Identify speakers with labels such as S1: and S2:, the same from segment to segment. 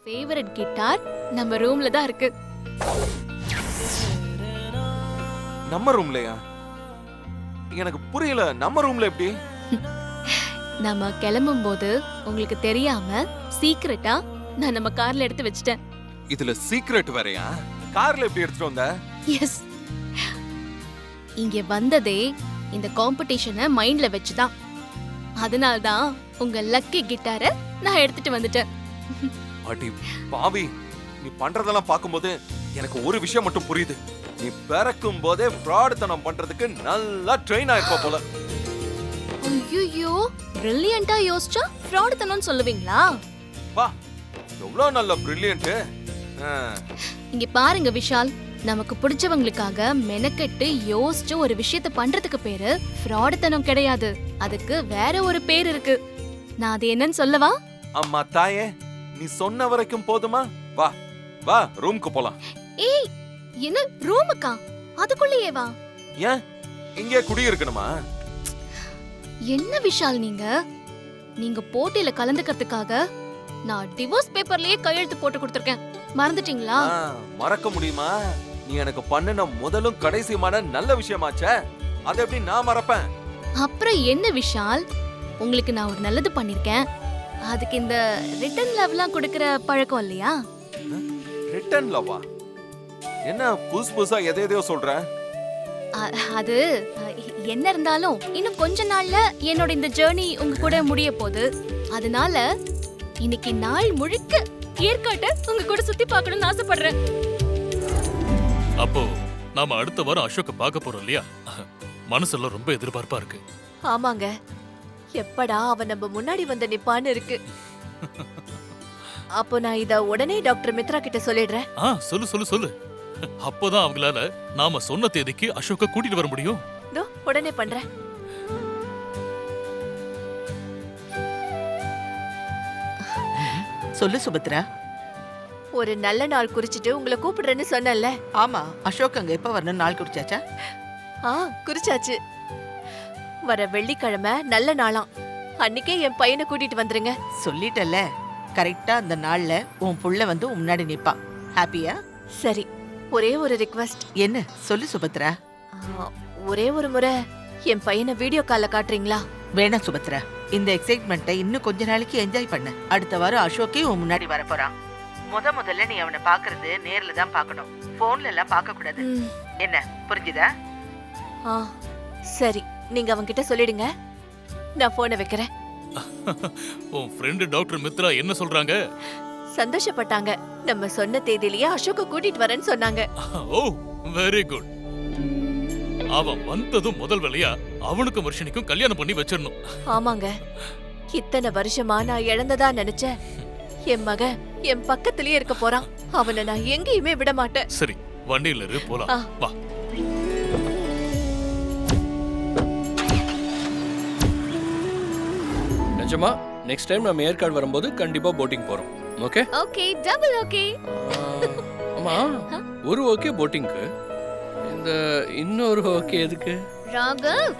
S1: Favourite guitar நம்ம ரூம்ல தான் இருக்கு.
S2: நம்ம ரூம்லயா? எனக்கு புரியல. நம்ம ரூம்ல எப்படி?
S1: நம்ம கிளம்பும் போது உங்களுக்கு தெரியாம சீக்ரெட்டா நான் நம்ம கார்ல எடுத்து வச்சிட்டேன்.
S2: இதுல சீக்ரெட் வேறயா? கார்ல எப்படி எடுத்துட்டு வந்த?
S1: எஸ், இங்க வந்ததே இந்த காம்படிஷனை மைண்ட்ல வச்சுதான். அதனால்தான் உங்க லக்கி கிட்டார நான் எடுத்துட்டு வந்துட்டேன்.
S2: அடி பாவி, நீ பண்றதெல்லாம் பாக்கும்போது எனக்கு ஒரு விஷயம் மட்டும் புரியுது. நீ பிறக்கும் போதே ஃப்ராட்தனம் பண்றதுக்கு நல்லா ட்ரெயின் ஆயிருப்ப போல.
S1: ஐயோ, பிரில்லியண்டா யோசிச்சா ஃப்ராட்தனம் சொல்லுவீங்களா?
S2: வா, எவ்வளவு நல்ல பிரில்லியன்ட்.
S1: இங்க பாருங்க விஷால், நமக்கு பிடிச்சவங்களுக்காக மெனக்கெட்டு யோசிச்சு ஒரு விஷயத்த பண்றதுக்கு பேரு ஃப்ராட்தனம் கிடையாது. அதுக்கு வேற ஒரு பேர் இருக்கு. நான் அது என்னன்னு சொல்லவா?
S2: அம்மா தாயே, நீ சொன்ன வரைக்கும் போதுமா? வா வா, ரூமுக்கு போலாம்.
S1: ஏய், என்ன ரூமுக்கா? அதுக்குள்ளேயே வா.
S2: ஏன் இங்கே குடியிருக்கணுமா?
S1: என்ன விஷால் நீங்க போட்டியில கலந்துக்கிறதுக்காக நான் டிவோர்ஸ் பேப்பர்லயே கையெழுத்து போட்டு கொடுத்திருக்கேன். மறந்துட்டீங்களா?
S2: மறக்க முடியுமா? நீ எனக்கு பண்ணின முதலும் கடைசியுமான நல்ல விஷயமாச்சே, அதை எப்படி நான் மறப்பேன்?
S1: அப்புறம் என்ன விஷால், உங்களுக்கு நான் ஒரு நல்லது பண்ணிருக்கேன். அதுக்கு இந்த ரிட்டன் லவ்லாம் கொடுக்கிற பழக்கம் இல்லையா?
S2: ரிட்டன் லவ்வா? என்ன புதுசு புதுசா எதையோ சொல்ற?
S1: அது என்ன இருந்தாலும் இன்னும் கொஞ்ச நாள்ல என்னோட இந்த ஜர்னி உங்க கூட முடிய போகுது. அதனால இன்னைக்கு நாள் முழுக்க ஏற்காட்டை உங்க கூட சுத்தி பார்க்கணும்னு ஆசைப்படுறேன்.
S3: அப்போ நாம அடுத்த வாரம் அசோக்க பார்க்க போறோம் இல்லையா? மனசுல ரொம்ப எதிர்பார்ப்பா இருக்கு.
S4: ஆமாங்க, எப்படா அவன் நம்ம முன்னாடி வந்து நிப்பான்னு இருக்கு. அப்போ நான் இத உடனே டாக்டர் மித்ரா கிட்ட சொல்லிடுறேன்.
S3: சொல்லு. அப்போதான் அவங்களால நாம சொன்ன தேதிக்கு அசோக்க கூட்டிட்டு வர முடியும்.
S4: உடனே பண்றேன்.
S5: சொல்லு சுபத்ரா.
S4: ஒரு நல்ல நாள் குறிச்சிட்டு உங்களை கூப்பிடுறேன்னு சொன்னேன்ல.
S5: ஆமா, அசோக் அங்க எப்ப வரணும் நாள் குறிச்சாச்சா?
S4: குறிச்சாச்சு. வர வெள்ளிக்கிழமை நல்ல நாளாம். அன்னைக்கே என் பையனை கூட்டிட்டு வந்துருங்க.
S5: சொல்லிட்டல, கரெக்டா அந்த நாள்ல உன் புள்ள வந்து உன் முன்னாடி நிப்பான். ஹாப்பியா?
S4: சரி, ஒரே ஒரு ரிக்வெஸ்ட்.
S5: என்ன சொல்லு சுபத்ரா.
S4: ஒரே ஒரு முறை என் பையனை வீடியோ கால்ல காட்டுறீங்களா?
S5: வேணாம் சுபத்ரா, இந்த எக்ஸைட்மெண்ட்டை இன்னும் கொஞ்ச நாளைக்கு என்ஜாய் பண்ணு. அடுத்த வாரம் அசோக்கே உன் முன்னாடி வரப்போறான். முதல்ல நீ அவனை பாக்குறது நேர்ல தான் பாக்கணும், போன்ல எல்லாம் பார்க்க கூடாது. என்ன புரிஞ்சுதா?
S4: சரி, நீங்க அவன்கிட்ட சொல்லிடுங்க. நான் போனை வைக்கிறேன்.
S3: உன் ஃப்ரெண்ட் டாக்டர் மித்ரா என்ன சொல்றாங்க?
S4: சந்தோஷப்பட்டாங்க. நம்ம சொன்ன தேதியிலேயே அசோக்க கூட்டிட்டு வரேன்னு சொன்னாங்க.
S3: ஓ, வெரி குட். அவன் வந்ததும் முதல் வேலையா அவனுக்கும் வருஷனிக்கும் கல்யாணம் பண்ணி வச்சிடணும்.
S4: ஆமாங்க, இத்தனை வருஷமா நான் இழந்ததா நினைச்சேன். என் மகன் என் பக்கத்திலேயே இருக்க போறான். அவனை நான் எங்கேயுமே விட மாட்டேன்.
S3: சரி, வண்டியில இரு, போலாம். வா.
S6: நிஜமா நெக்ஸ்ட் டைம் நம்ம ஏற்காடு வரும்போது கண்டிப்பா போட்டிங் போறோம். ஓகே?
S1: Okay, double okay.
S6: அம்மா, ஒரு ஓகே போட்டிங்க்கு, இந்த இன்னொரு ஓகே எதுக்கு?
S1: ராகவ்,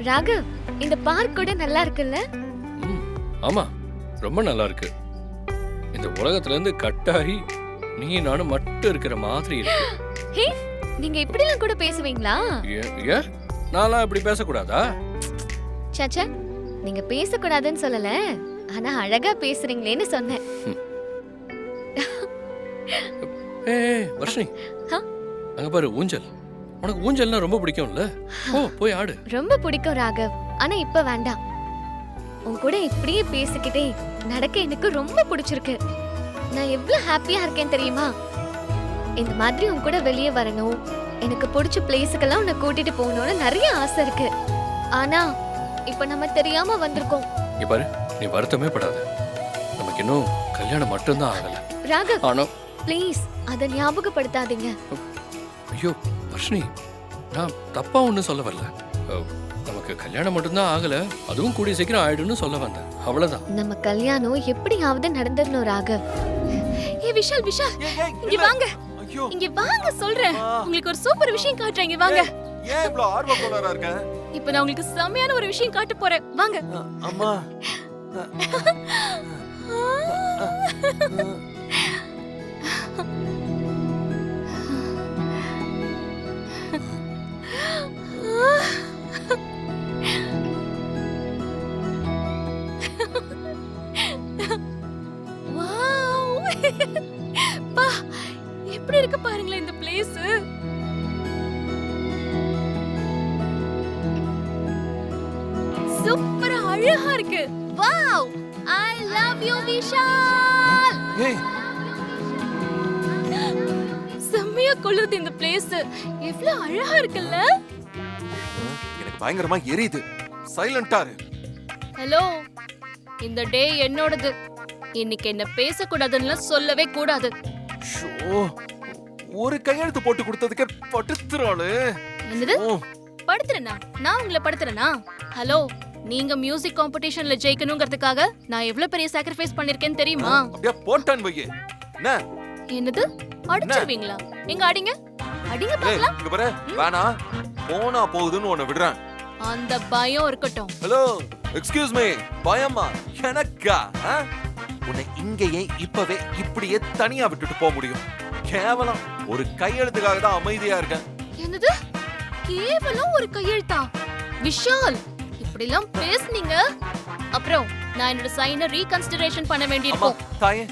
S1: ராகவ், இந்த பார்க் கூட நல்லா இருக்குல்ல?
S6: ஆமா, ரொம்ப நல்லா இருக்கு. இந்த உலகத்துல இருந்து கட்டாயி நீ நானும் மட்டும் இருக்கிற மாதிரி இருக்கு.
S1: ஹே, நீங்க இப்படிலாம் கூட பேசுவீங்களா?
S6: ஏன் நான்லாம் இப்படி பேசக்கூடாதா?
S1: சச்சா, நீங்க பேசக்கூடாதுன்னு சொல்லல, ஆனா அழகா பேசுறீங்களேன்னு சொன்னேன்.
S6: ஏய் வர்ஷினி, அங்க பாரு ஊஞ்சல். உனக்கு ஊஞ்சல்னா ரொம்ப பிடிக்கும்ல? போய் ஆடு.
S1: ரொம்ப பிடிக்கும் ராகவ், ஆனா இப்ப வேண்டாம். உன் கூட இப்படியே பேசிக்கிட்டே நடக்க எனக்கு ரொம்ப பிடிச்சிருக்கு. நான் எவ்வளவு ஹாப்பியா இருக்கேன் தெரியுமா? இந்த மாதிரி உன் கூட வெளியே வரணும், எனக்கு பிடிச்ச பிளேஸுக்கெல்லாம் உன்னை கூட்டிட்டு போகணும்னு நிறைய ஆசை இருக்கு. ஆனா இப்ப நம்ம தெரியாம வந்திருக்கோம்.
S6: இங்க பாரு, நீ வருத்தமே படாத. நமக்கு இன்னும் கல்யாணம் மட்டும்தான் ஆகல.
S1: ராகவ்,
S6: ஆனா
S1: ப்ளீஸ் அதை ஞாபகப்படுத்தாதீங்க.
S6: ஐயோ வர்ஷினி, நான் தப்பா ஒன்னும் சொல்ல வரல. நமக்கு கல்யாணம் மட்டும்தான் ஆகல, அதுவும் கூடிய சீக்கிரம் ஆயிடும்னு சொல்ல வந்தேன், அவ்வளவுதான்.
S1: நம்ம கல்யாணம் எப்படியாவது நடந்துடணும் ராகவ். ஏ விஷால், இங்க வாங்க. இங்க வாங்க சொல்றேன். உங்களுக்கு ஒரு சூப்பர் விஷயம் காட்டுறேன், இங்க வாங்க.
S2: ஏன் இவ்வளவு ஆர்வ கோளாரா இருக்க?
S7: இப்ப நான் உங்களுக்கு செமையான ஒரு விஷயம் காட்ட போறேன் வாங்க.
S2: அம்மா.
S7: வாவ்! பா, எப்படி இருக்கு பாருங்களேன் இந்த பிளேஸ். சூப்பரா அழகா இருக்கு. Wow! I love you Vishal.
S2: ஏய்,
S7: செம்மையா கொள்ளுது இந்த பிளேஸ். எவ்வளவு அழகா இருக்குல்ல.
S2: எனக்கு பயங்கரமா எரியுது. சைலண்டா இரு.
S7: ஹலோ, இந்த டே என்னோடது. இன்னைக்கு என்ன பேசக்கூடாதுன்னு சொல்லவே கூடாது.
S2: ஷோ, ஒரு கையெழுத்து போட்டு கொடுத்ததுக்கே படுத்துறாளு.
S7: என்னது? படுத்துறேனா? நான் உங்களை படுத்துறேனா? ஹலோ, நீங்க மியூசிக் காம்படிஷன்ல ஜெயிக்கணுங்கிறதுக்காக நான் எவ்வளவு பெரிய சாக்ரிஃபைஸ் பண்ணிருக்கேன்னு தெரியுமா?
S2: அப்படியே போட்டான் வையே. என்ன?
S7: என்னது? அடிச்சிருவீங்களா? எங்க அடிங்க, அடிங்க
S2: ஏய்,
S7: பார்க்கலாம்.
S2: இங்க பாரு. வேணா, போனா போகுதுன்னு உன்னை விடுறேன்.
S7: அந்த பயம் இருக்கட்டும்.
S2: Hello, excuse me. பயமா? எனக்கா? ஆ? உன்னை இங்கேயே இப்பவே இப்படியே தனியா விட்டுட்டு போக முடியும்? கேவலம் ஒரு கையெழுத்துக்காக தான் அமைதியா இருக்கேன்.
S7: என்னது? கேவலம் ஒரு கையெழுத்தா? விஷால், இப்படி எல்லாம் பேசுனீங்க அப்புறம் நான் என்னோட சைனை ரீகன்சிடரேஷன் பண்ண
S2: அம்மா,
S7: வேண்டியிருக்கும்.
S2: தாயே,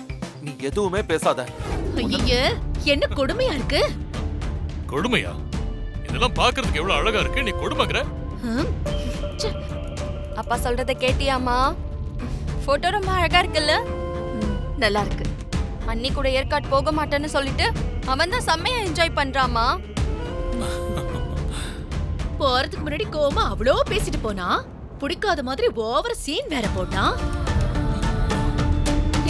S2: நீ எதுவுமே பேசாத.
S4: ஐயே, என்ன கொடுமையா இருக்கு.
S3: கொடுமையா? இதெல்லாம் பார்க்கிறதுக்கு எவ்வளவு அழகா இருக்கு, நீ கொடுமைங்கிற?
S8: அப்பா சொல்றத கேட்டியாமா? போட்டோ ரொம்ப அழகா இருக்குல்ல.
S4: நல்லா இருக்கு.
S8: அண்ணி கூட ஏற்காடு போக மாட்டேன்னு சொல்லிட்டு அவன் தான் செம்மையா என்ஜாய் பண்றாமா.
S4: போறதுக்கு முன்னாடி கோமா அவ்வளோ பேசிட்டு போனா, பிடிக்காத மாதிரி ஓவர் சீன் வேற போட்டா.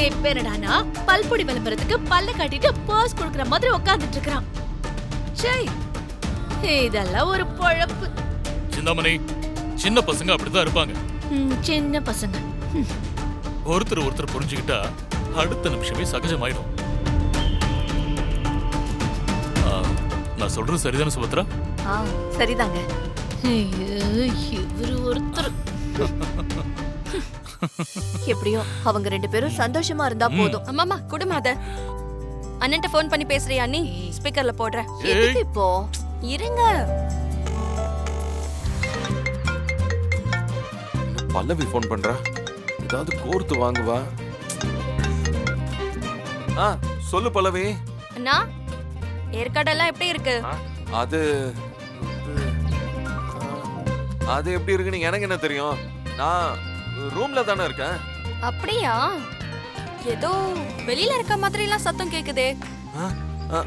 S4: இப்ப என்னடானா பல்பொடி விளம்பரத்துக்கு பல்ல காட்டிட்டு போஸ் கொடுக்கற மாதிரி உட்கார்ந்துட்டு இருக்கான். சே, இதெல்லாம் ஒரு பொழப்பு.
S3: சிந்தாமணி, சின்ன பசங்க அப்படித்தான் இருப்பாங்க.
S4: சின்ன பசங்க.
S3: ஒருத்தர் ஒருத்தர் புரிஞ்சுக்கிட்டா அடுத்த நிமிஷமே சகஜமாயிடும். நான் சொல்றது சரிதானே சுபத்ரா?
S4: சரிதாங்க. இவரு ஒருத்தர். எப்படியோ அவங்க ரெண்டு பேரும் சந்தோஷமா இருந்தா போதும்.
S8: அம்மாமா குடுமா அத. அண்ணன்ட்ட ஃபோன் பண்ணி பேசுறியா அண்ணி? ஸ்பீக்கர்ல போடுறேன்.
S4: எதுக்கு இப்போ?
S8: இருங்க.
S2: பல்லவி ஃபோன் பண்றா. ஏதாவது கோர்த்து வாங்குவா. ஆ, சொல்லு பல்லவி.
S8: அண்ணா, ஏற்காடெல்லாம் எப்படி இருக்கு?
S2: அது அது எப்படி இருக்குன்னு எனக்கு என்ன தெரியும்? நான் ரூம்ல தானே இருக்கேன்.
S8: அப்படியா? ஏதோ வெளியில இருக்க மாதிரி எல்லாம் சத்தம் கேக்குதே.
S2: ஆ, ஆ,